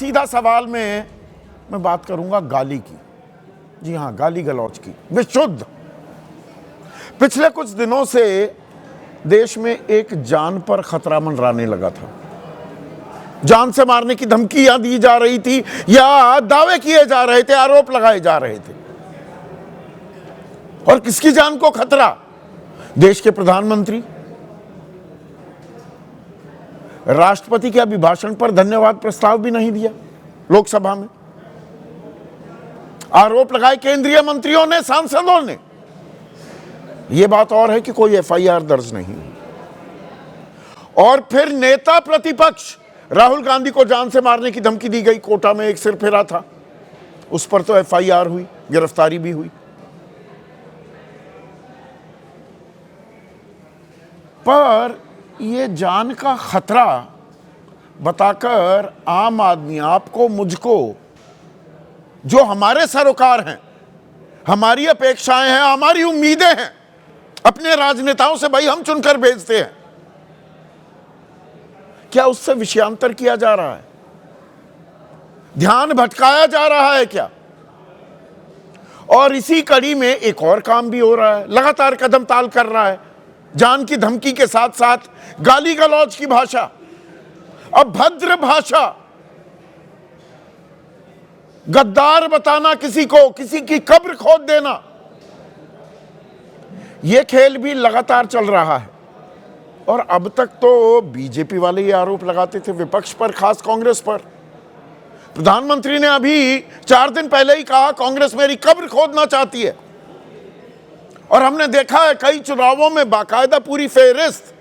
सीधा सवाल में मैं बात करूंगा गाली की। जी हां, गाली गलौज की, विशुद्ध। पिछले कुछ दिनों से देश में एक जान पर खतरा मंडराने लगा था। जान से मारने की धमकियां दी जा रही थी या दावे किए जा रहे थे, आरोप लगाए जा रहे थे। और किसकी जान को खतरा? देश के प्रधानमंत्री। राष्ट्रपति के अभिभाषण पर धन्यवाद प्रस्ताव भी नहीं दिया लोकसभा में। आरोप लगाए केंद्रीय मंत्रियों ने, सांसदों ने। यह बात और है कि कोई एफआईआर दर्ज नहीं। और फिर नेता प्रतिपक्ष राहुल गांधी को जान से मारने की धमकी दी गई। कोटा में एक सिर फेरा था, उस पर तो एफआईआर हुई, गिरफ्तारी भी हुई। पर यह जान का खतरा बताकर आम आदमी, आपको, मुझको, जो हमारे सरोकार हैं, हमारी अपेक्षाएं हैं, हमारी उम्मीदें हैं अपने राजनेताओं से, भाई हम चुनकर भेजते हैं, क्या उससे विषयांतर किया जा रहा है? ध्यान भटकाया जा रहा है क्या? और इसी कड़ी में एक और काम भी हो रहा है, लगातार कदम ताल कर रहा है। जान की धमकी के साथ साथ गाली गलौज की भाषा, अभद्र भाषा, गद्दार बताना किसी को, किसी की कब्र खोद देना, यह खेल भी लगातार चल रहा है। और अब तक तो बीजेपी वाले ये आरोप लगाते थे विपक्ष पर, खास कांग्रेस पर। प्रधानमंत्री ने अभी 4 दिन पहले ही कहा कांग्रेस मेरी कब्र खोदना चाहती है। और हमने देखा है कई चुनावों में बाकायदा पूरी फेहरिस्त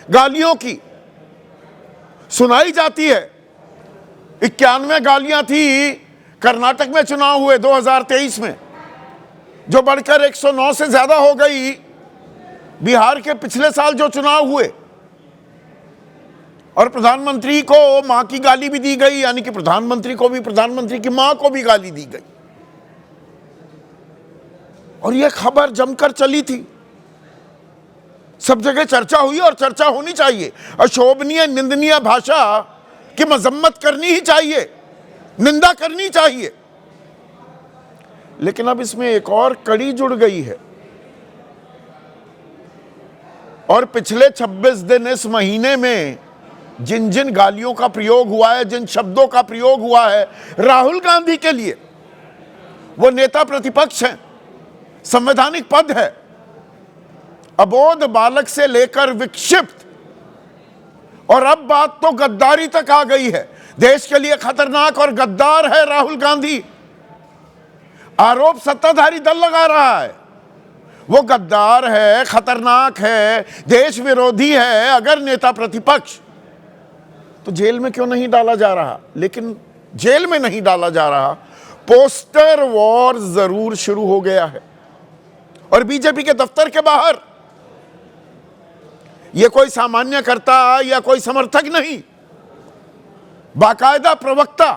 गालियों की सुनाई जाती है। 91 गालियां थी कर्नाटक में चुनाव हुए 2023 में, जो बढ़कर 109 से ज्यादा हो गई बिहार के पिछले साल जो चुनाव हुए। और प्रधानमंत्री को मां की गाली भी दी गई, यानी कि प्रधानमंत्री को भी, प्रधानमंत्री की मां को भी गाली दी गई। और यह खबर जमकर चली थी, सब जगह चर्चा हुई और चर्चा होनी चाहिए। अशोभनीय, निंदनीय भाषा की मजम्मत करनी ही चाहिए, निंदा करनी चाहिए। लेकिन अब इसमें एक और कड़ी जुड़ गई है। और पिछले 26 दिन इस महीने में जिन जिन गालियों का प्रयोग हुआ है, जिन शब्दों का प्रयोग हुआ है राहुल गांधी के लिए, वो नेता प्रतिपक्ष हैं, संवैधानिक पद है, अबोध बालक से लेकर विक्षिप्त, और अब बात तो गद्दारी तक आ गई है। देश के लिए खतरनाक और गद्दार है राहुल गांधी। आरोप सत्ताधारी दल लगा रहा है, वो गद्दार है, खतरनाक है, देश विरोधी है। अगर नेता प्रतिपक्ष, तो जेल में क्यों नहीं डाला जा रहा? लेकिन जेल में नहीं डाला जा रहा, पोस्टर वॉर जरूर शुरू हो गया है। और बीजेपी के दफ्तर के बाहर यह कोई सामान्य करता या कोई समर्थक नहीं, बाकायदा प्रवक्ता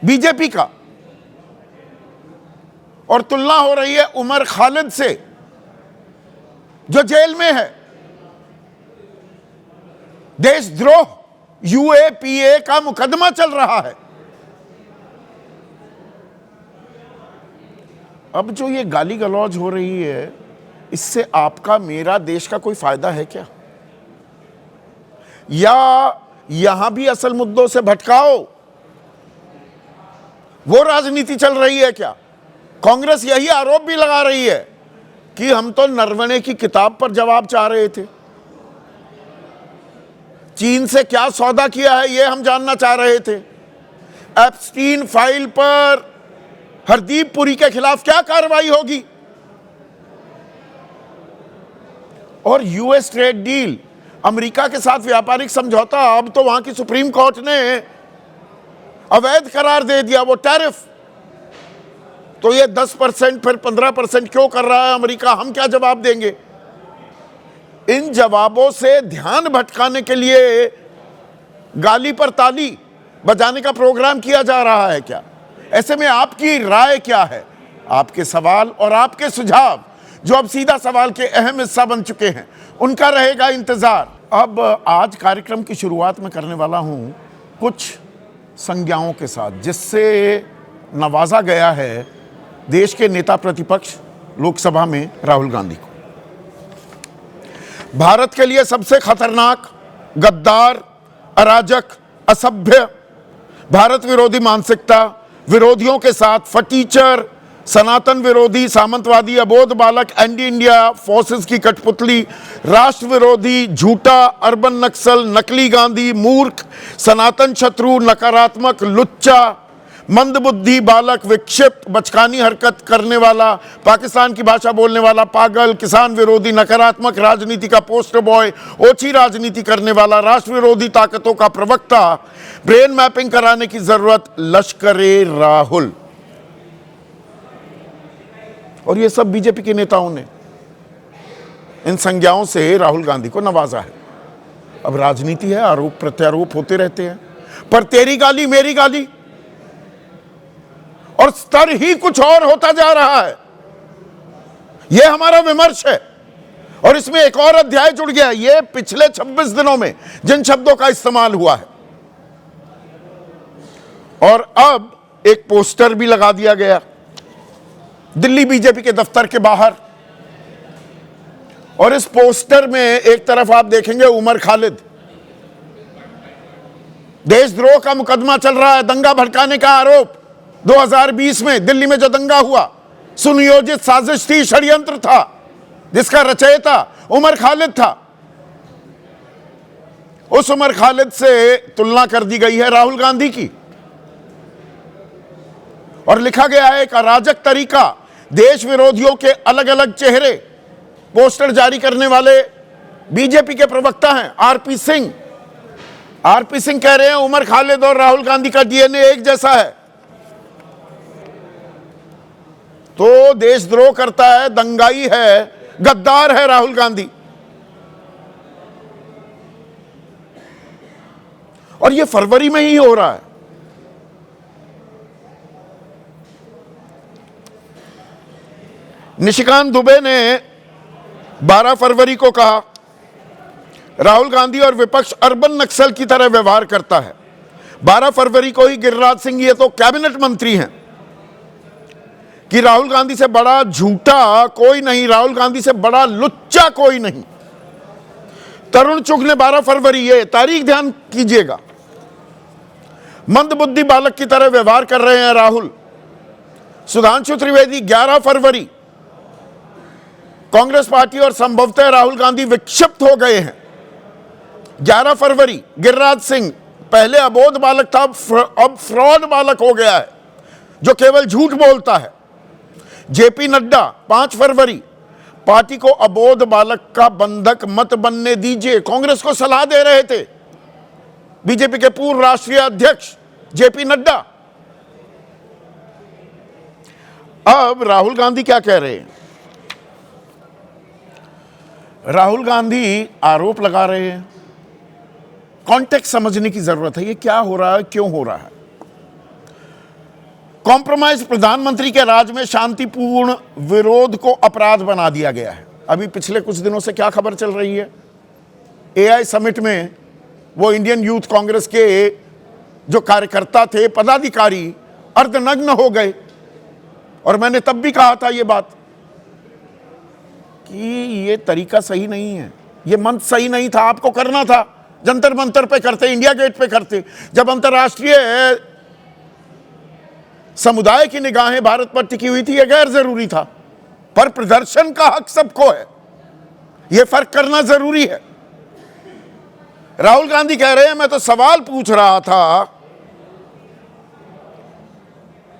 बीजेपी का। और तुलना हो रही है उमर खालिद से, जो जेल में है। देशद्रोह यूएपीए का मुकदमा चल रहा है। अब जो ये गाली गलौज हो रही है, इससे आपका, मेरा, देश का कोई फायदा है क्या? या यहां भी असल मुद्दों से भटकाओ, वो राजनीति चल रही है क्या? कांग्रेस यही आरोप भी लगा रही है कि हम तो नरवणे की किताब पर जवाब चाह रहे थे, चीन से क्या सौदा किया है ये हम जानना चाह रहे थे, एप्स्टीन फाइल पर हरदीप पुरी के खिलाफ क्या कार्रवाई होगी, और यूएस ट्रेड डील, अमेरिका के साथ व्यापारिक समझौता, अब तो वहां की सुप्रीम कोर्ट ने अवैध करार दे दिया, वो टैरिफ। तो ये 10% फिर 15% क्यों कर रहा है अमेरिका? हम क्या जवाब देंगे? इन जवाबों से ध्यान भटकाने के लिए गाली पर ताली बजाने का प्रोग्राम किया जा रहा है क्या? ऐसे में आपकी राय क्या है? आपके सवाल और आपके सुझाव, जो अब सीधा सवाल के अहम हिस्सा बन चुके हैं, उनका रहेगा इंतजार। अब आज कार्यक्रम की शुरुआत में करने वाला हूं कुछ संज्ञाओं के साथ जिससे नवाजा गया है देश के नेता प्रतिपक्ष लोकसभा में राहुल गांधी को। भारत के लिए सबसे खतरनाक, गद्दार, अराजक, असभ्य, भारत विरोधी मानसिकता, विरोधियों के साथ फटीचर, सनातन विरोधी, सामंतवादी, अबोध बालक, एंटी इंडिया फोर्सेस की कठपुतली, राष्ट्र विरोधी, झूठा, अर्बन नक्सल, नकली गांधी, मूर्ख, सनातन शत्रु, नकारात्मक, लुच्चा, मंदबुद्धि बालक, विक्षिप्त, बचकानी हरकत करने वाला, पाकिस्तान की भाषा बोलने वाला, पागल, किसान विरोधी, नकारात्मक राजनीति का पोस्टर बॉय, ओछी राजनीति करने वाला, राष्ट्र विरोधी ताकतों का प्रवक्ता, ब्रेन मैपिंग कराने की जरूरत लश्करे राहुल। और ये सब बीजेपी के नेताओं ने इन संज्ञाओं से राहुल गांधी को नवाजा है। अब राजनीति है, आरोप प्रत्यारोप होते रहते हैं, पर तेरी गाली मेरी गाली, और स्तर ही कुछ और होता जा रहा है। यह हमारा विमर्श है और इसमें एक और अध्याय जुड़ गया। यह पिछले 26 दिनों में जिन शब्दों का इस्तेमाल हुआ है, और अब एक पोस्टर भी लगा दिया गया दिल्ली बीजेपी के दफ्तर के बाहर, और इस पोस्टर में एक तरफ आप देखेंगे उमर खालिद, देशद्रोह का मुकदमा चल रहा है, दंगा भड़काने का आरोप 2020 में दिल्ली में जो दंगा हुआ, सुनियोजित साजिश थी, षड्यंत्र था, जिसका रचयिता उमर खालिद था। उस उमर खालिद से तुलना कर दी गई है राहुल गांधी की, और लिखा गया है एक अराजक तरीका, देश विरोधियों के अलग अलग चेहरे। पोस्टर जारी करने वाले बीजेपी के प्रवक्ता हैं आरपी सिंह। आरपी सिंह कह रहे हैं उमर खालिद और राहुल गांधी का डीएनए एक जैसा है, तो देशद्रोह करता है, दंगाई है, गद्दार है राहुल गांधी। और यह फरवरी में ही हो रहा है। निशिकांत दुबे ने 12 फरवरी को कहा राहुल गांधी और विपक्ष अर्बन नक्सल की तरह व्यवहार करता है। 12 फरवरी को ही गिरिराज सिंह, ये तो कैबिनेट मंत्री हैं, कि राहुल गांधी से बड़ा झूठा कोई नहीं, राहुल गांधी से बड़ा लुच्चा कोई नहीं। तरुण चुग ने 12 फरवरी, ये तारीख ध्यान कीजिएगा, मंदबुद्धि बालक की तरह व्यवहार कर रहे हैं राहुल। सुधांशु त्रिवेदी 11 फरवरी, कांग्रेस पार्टी और संभवतः राहुल गांधी विक्षिप्त हो गए हैं। 11 फरवरी गिरिराज सिंह, पहले अबोध बालक था, अब फ्रॉड बालक हो गया है जो केवल झूठ बोलता है। जेपी नड्डा 5 फरवरी, पार्टी को अबोध बालक का बंधक मत बनने दीजिए, कांग्रेस को सलाह दे रहे थे बीजेपी के पूर्व राष्ट्रीय अध्यक्ष जेपी नड्डा। अब राहुल गांधी क्या कह रहे हैं? राहुल गांधी आरोप लगा रहे हैं, कॉन्टेक्स्ट समझने की जरूरत है, ये क्या हो रहा है, क्यों हो रहा है। कॉम्प्रोमाइज प्रधानमंत्री के राज में शांतिपूर्ण विरोध को अपराध बना दिया गया है। अभी पिछले कुछ दिनों से क्या खबर चल रही है, एआई समिट में वो इंडियन यूथ कांग्रेस के जो कार्यकर्ता थे, पदाधिकारी अर्धनग्न हो गए, और मैंने तब भी कहा था ये बात कि ये तरीका सही नहीं है, ये मंच सही नहीं था, आपको करना था जंतर मंतर पे करते, इंडिया गेट पे करते। जब अंतर्राष्ट्रीय समुदाय की निगाहें भारत पर टिकी हुई थी, यह गैर जरूरी था, पर प्रदर्शन का हक सबको है, यह फर्क करना जरूरी है। राहुल गांधी कह रहे हैं मैं तो सवाल पूछ रहा था,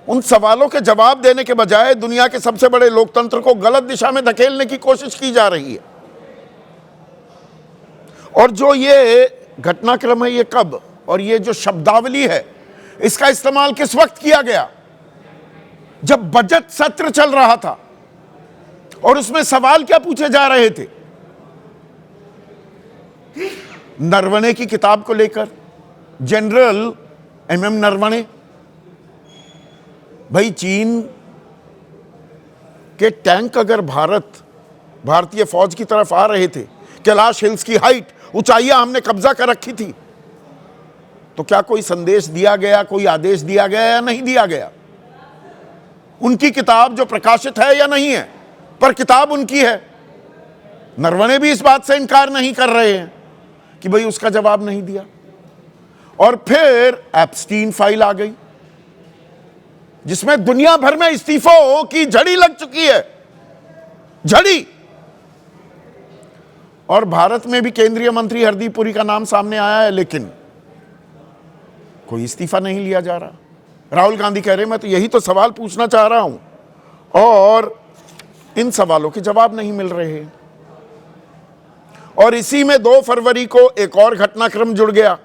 उन सवालों के जवाब देने के बजाय दुनिया के सबसे बड़े लोकतंत्र को गलत दिशा में धकेलने की कोशिश की जा रही है। और जो ये घटनाक्रम है, ये कब, और ये जो शब्दावली है, इसका इस्तेमाल किस वक्त किया गया? जब बजट सत्र चल रहा था, और उसमें सवाल क्या पूछे जा रहे थे? नरवणे की किताब को लेकर, जनरल एमएम नरवणे, भाई चीन के टैंक अगर भारतीय फौज की तरफ आ रहे थे, कैलाश हिल्स की हाइट, ऊंचाइयां हमने कब्जा कर रखी थी, तो क्या कोई संदेश दिया गया, कोई आदेश दिया गया या नहीं दिया गया? उनकी किताब जो प्रकाशित है या नहीं है, पर किताब उनकी है। नरवणे भी इस बात से इनकार नहीं कर रहे हैं कि भाई उसका जवाब नहीं दिया। और फिर एप्स्टीन फाइल आ गई, जिसमें दुनिया भर में इस्तीफों की झड़ी लग चुकी है, झड़ी। और भारत में भी केंद्रीय मंत्री हरदीप पुरी का नाम सामने आया है, लेकिन कोई इस्तीफा नहीं लिया जा रहा। राहुल गांधी कह रहे मैं तो यही तो सवाल पूछना चाह रहा हूं, और इन सवालों के जवाब नहीं मिल रहे हैं। और इसी में 2 फरवरी को एक और घटनाक्रम जुड़ गया,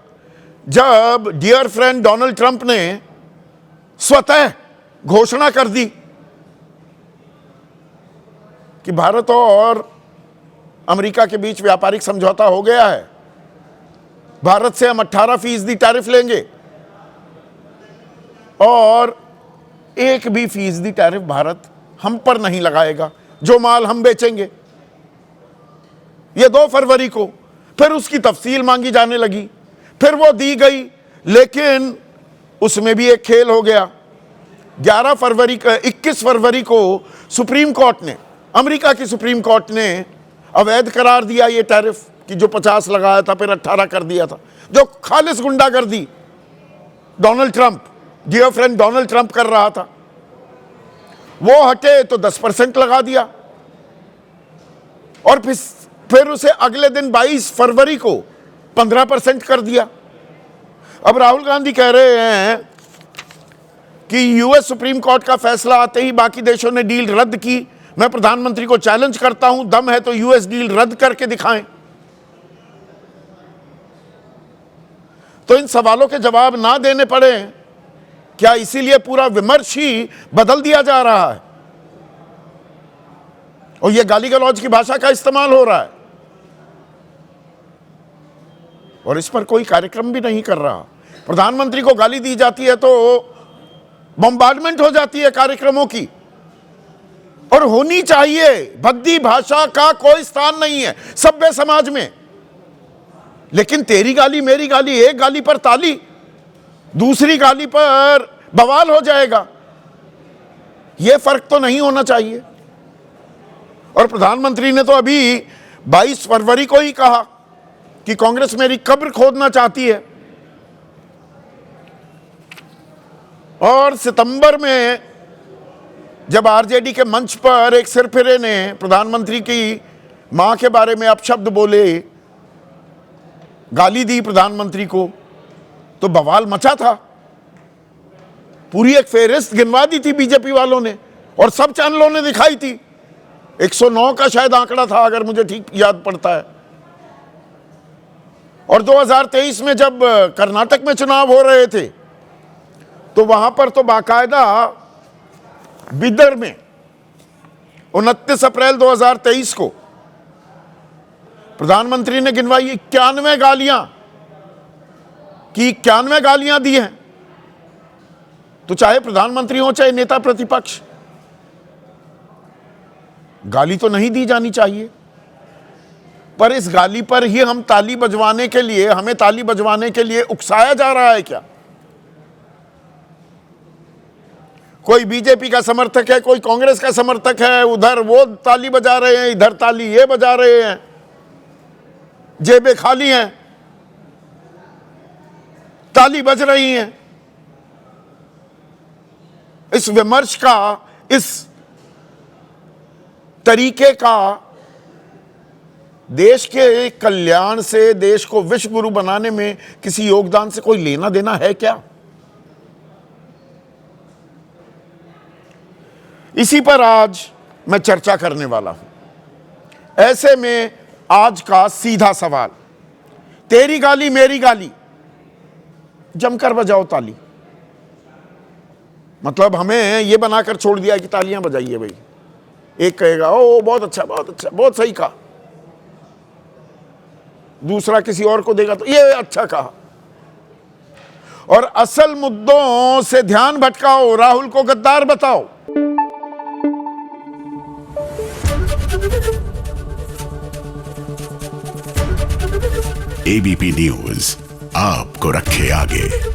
जब डियर फ्रेंड डोनाल्ड ट्रंप ने स्वतः घोषणा कर दी कि भारत और अमेरिका के बीच व्यापारिक समझौता हो गया है, भारत से हम 18% टैरिफ लेंगे और 1% टैरिफ भारत हम पर नहीं लगाएगा जो माल हम बेचेंगे। ये 2 फरवरी को। फिर उसकी तफसील मांगी जाने लगी, फिर वो दी गई, लेकिन उसमें भी एक खेल हो गया। 21 फरवरी को सुप्रीम कोर्ट ने, अमेरिका की सुप्रीम कोर्ट ने अवैध करार दिया ये टैरिफ कि जो 50 लगाया था फिर 18 कर दिया था, जो खालिस गुंडागर्दी Donald Trump, dear friend Donald Trump कर रहा था। वो हटे तो 10% लगा दिया, और फिर उसे अगले दिन 22 फरवरी को 15% कर दिया। अब राहुल गांधी कह रहे हैं कि यूएस सुप्रीम कोर्ट का फैसला आते ही बाकी देशों ने डील रद्द की। मैं प्रधानमंत्री को चैलेंज करता हूं, दम है तो यूएस डील रद्द करके दिखाएं। तो इन सवालों के जवाब ना देने पड़े क्या, इसीलिए पूरा विमर्श ही बदल दिया जा रहा है और यह गाली गलौज की भाषा का इस्तेमाल हो रहा है, और इस पर कोई कार्यक्रम भी नहीं कर रहा। प्रधानमंत्री को गाली दी जाती है तो बम्बार्डमेंट हो जाती है कार्यक्रमों की, और होनी चाहिए। भद्दी भाषा का कोई स्थान नहीं है सभ्य समाज में। लेकिन तेरी गाली मेरी गाली, एक गाली पर ताली, दूसरी गाली पर बवाल हो जाएगा, यह फर्क तो नहीं होना चाहिए। और प्रधानमंत्री ने तो अभी 22 फरवरी को ही कहा कि कांग्रेस मेरी कब्र खोदना चाहती है, और सितंबर में जब आरजेडी के मंच पर एक सिरफिरे ने प्रधानमंत्री की मां के बारे में अपशब्द बोले, गाली दी प्रधानमंत्री को, तो बवाल मचा था। पूरी एक फेहरिस्त गिनवा दी थी बीजेपी वालों ने, और सब चैनलों ने दिखाई थी। 109 का शायद आंकड़ा था, अगर मुझे ठीक याद पड़ता है। और 2023 में जब कर्नाटक में चुनाव हो रहे थे, तो वहां पर तो बाकायदा बिदर में 29 अप्रैल 2023 को प्रधानमंत्री ने गिनवाई 91 गालियां, कि 91 गालियां दी हैं। तो चाहे प्रधानमंत्री हो चाहे नेता प्रतिपक्ष, गाली तो नहीं दी जानी चाहिए। पर इस गाली पर ही हम ताली बजवाने के लिए, हमें ताली बजवाने के लिए उकसाया जा रहा है क्या? कोई बीजेपी का समर्थक है, कोई कांग्रेस का समर्थक है, उधर वो ताली बजा रहे हैं, इधर ताली ये बजा रहे हैं, जेबें खाली हैं, ताली बज रही हैं। इस विमर्श का, इस तरीके का देश के कल्याण से, देश को विश्व गुरु बनाने में किसी योगदान से कोई लेना देना है क्या? इसी पर आज मैं चर्चा करने वाला हूं। ऐसे में आज का सीधा सवाल, तेरी गाली मेरी गाली, जमकर बजाओ ताली। मतलब हमें यह बनाकर छोड़ दिया कि तालियां बजाइए भाई। एक कहेगा ओ बहुत अच्छा, बहुत अच्छा, बहुत सही कहा, दूसरा किसी और को देगा तो ये अच्छा कहा, और असल मुद्दों से ध्यान भटकाओ, राहुल को गद्दार बताओ। ABP News, आपको रखे आगे।